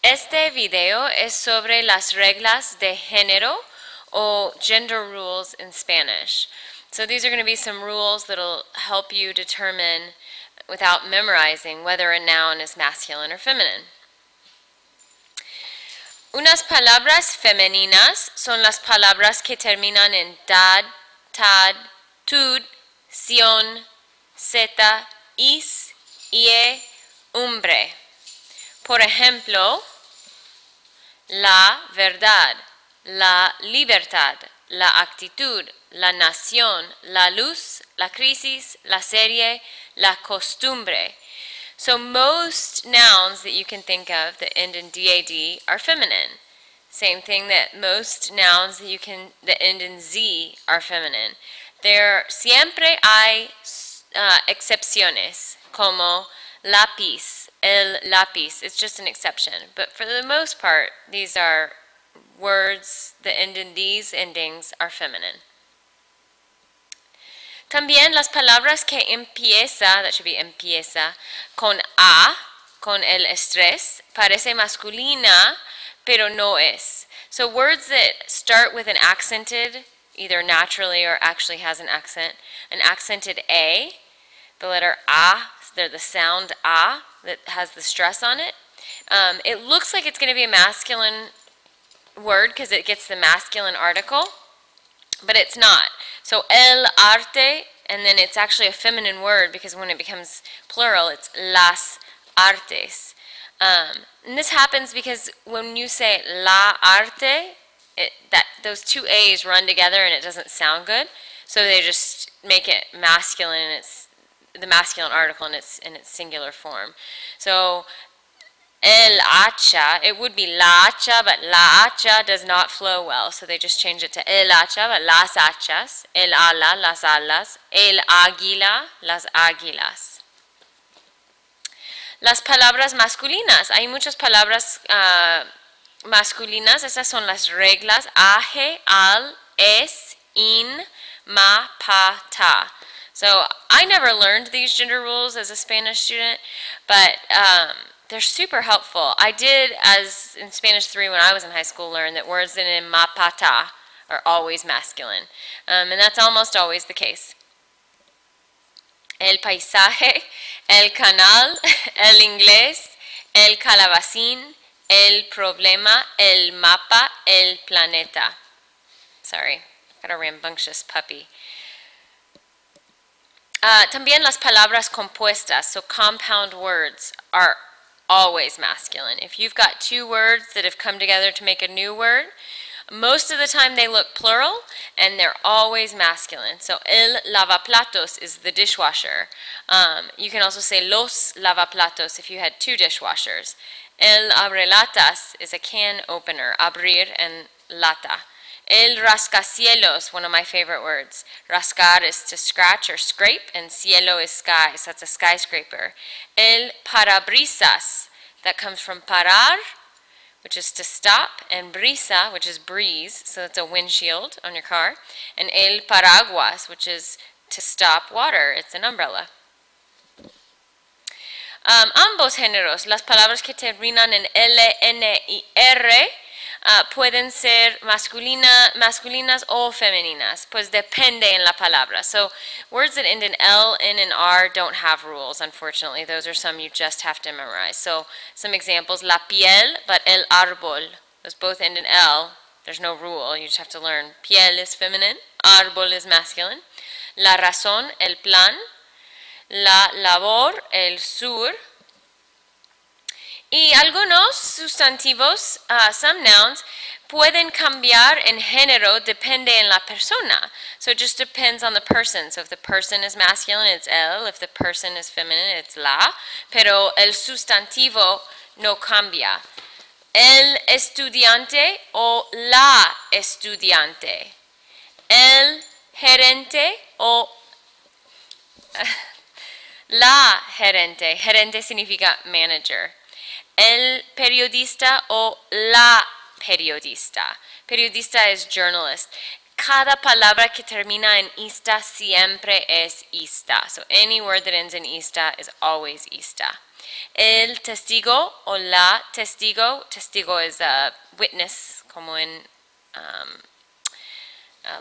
Este video es sobre las reglas de género o gender rules in Spanish. So these are going to be some rules that'll help you determine, without memorizing, whether a noun is masculine or feminine. Unas palabras femeninas son las palabras que terminan en dad, tad, tud, sion, zeta, is, ie, umbre. Por ejemplo, la verdad, la libertad, la actitud, la nación, la luz, la crisis, la serie, la costumbre. So most nouns that you can think of that end in dad are feminine. Same thing that most nouns that end in z are feminine. There siempre hay excepciones, como lápiz, el lápiz. It's just an exception. But for the most part, these are words that end in these endings are feminine. También las palabras que empieza, that should be empieza, con a, con el estrés, parece masculina, pero no es. So words that start with an accented, either naturally or actually has an accented a, the letter a, the sound a that has the stress on it. It looks like it's going to be a masculine word because it gets the masculine article, but it's not. So el arte, and then it's actually a feminine word because when it becomes plural, it's las artes. And this happens because when you say la arte, those two A's run together and it doesn't sound good. So they just make it masculine, and it's the masculine article in its singular form. So el hacha, it would be la hacha, but la hacha does not flow well. So they just change it to el hacha, but las hachas, el ala, las alas, el águila, las águilas. Las palabras masculinas. Hay muchas palabras masculinas. Esas son las reglas. Aje, al, es, in, ma, pa, ta. So I never learned these gender rules as a Spanish student, but they're super helpful. I did, as in Spanish 3 when I was in high school, learn that words that end in ma, pa, ta are always masculine. And that's almost always the case. El paisaje, el canal, el inglés, el calabacín, el problema, el mapa, el planeta. Sorry, got a rambunctious puppy. También las palabras compuestas, so compound words, are always masculine. If you've got two words that have come together to make a new word, most of the time they look plural and they're always masculine. So el lavaplatos is the dishwasher. You can also say los lavaplatos if you had two dishwashers. El abrelatas is a can opener, abrir and lata. El rascacielos, one of my favorite words. Rascar is to scratch or scrape, and cielo is sky, so that's a skyscraper. El parabrisas, that comes from parar, which is to stop, and brisa, which is breeze, so that's a windshield on your car. And el paraguas, which is to stop water, it's an umbrella. Ambos géneros, las palabras que terminan en L, N y R, pueden ser masculinas o femeninas, pues depende en la palabra. So words that end in L, N, and R don't have rules, unfortunately. Those are some you just have to memorize. So some examples, la piel, but el árbol. Those both end in L. There's no rule, you just have to learn. Piel is feminine, árbol is masculine. La razón, el plan. La labor, el sur. Y algunos sustantivos, some nouns, pueden cambiar en género, depende en la persona. So it just depends on the person. So if the person is masculine, it's el. If the person is feminine, it's la. Pero el sustantivo no cambia. El estudiante o la estudiante. El gerente o la gerente. Gerente significa manager. El periodista o la periodista. Periodista is journalist. Cada palabra que termina en ista siempre es ista. So any word that ends in ista is always ista. El testigo o la testigo. Testigo is a witness, como en,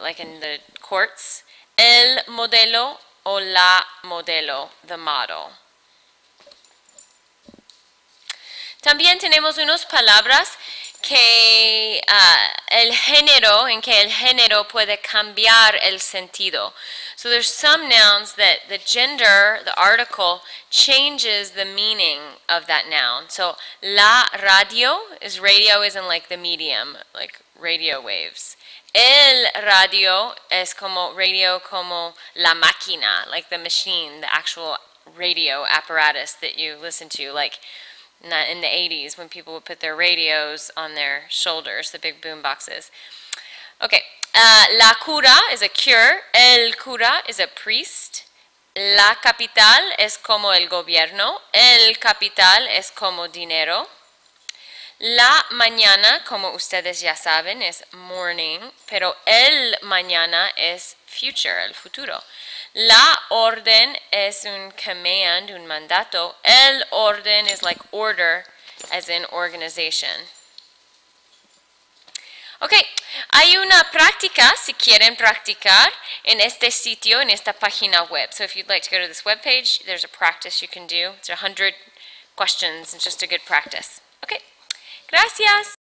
like in the courts. El modelo o la modelo, the model. También tenemos unas palabras que en que el género puede cambiar el sentido. So there's some nouns that the gender, the article, changes the meaning of that noun. So la radio isn't like the medium, like radio waves. El radio es como radio, como la máquina, like the machine, the actual radio apparatus that you listen to, like in the 80s when people would put their radios on their shoulders, the big boom boxes. Okay, la cura is a cure, el cura is a priest, la capital es como el gobierno, el capital es como dinero. La mañana, como ustedes ya saben, es morning, pero el mañana es future, el futuro. La orden es un command, un mandato. El orden is like order, as in organization. Ok, hay una práctica, si quieren practicar, en este sitio, en esta página web. So if you'd like to go to this web page, there's a practice you can do. It's 100 questions, it's just a good practice. Ok, gracias.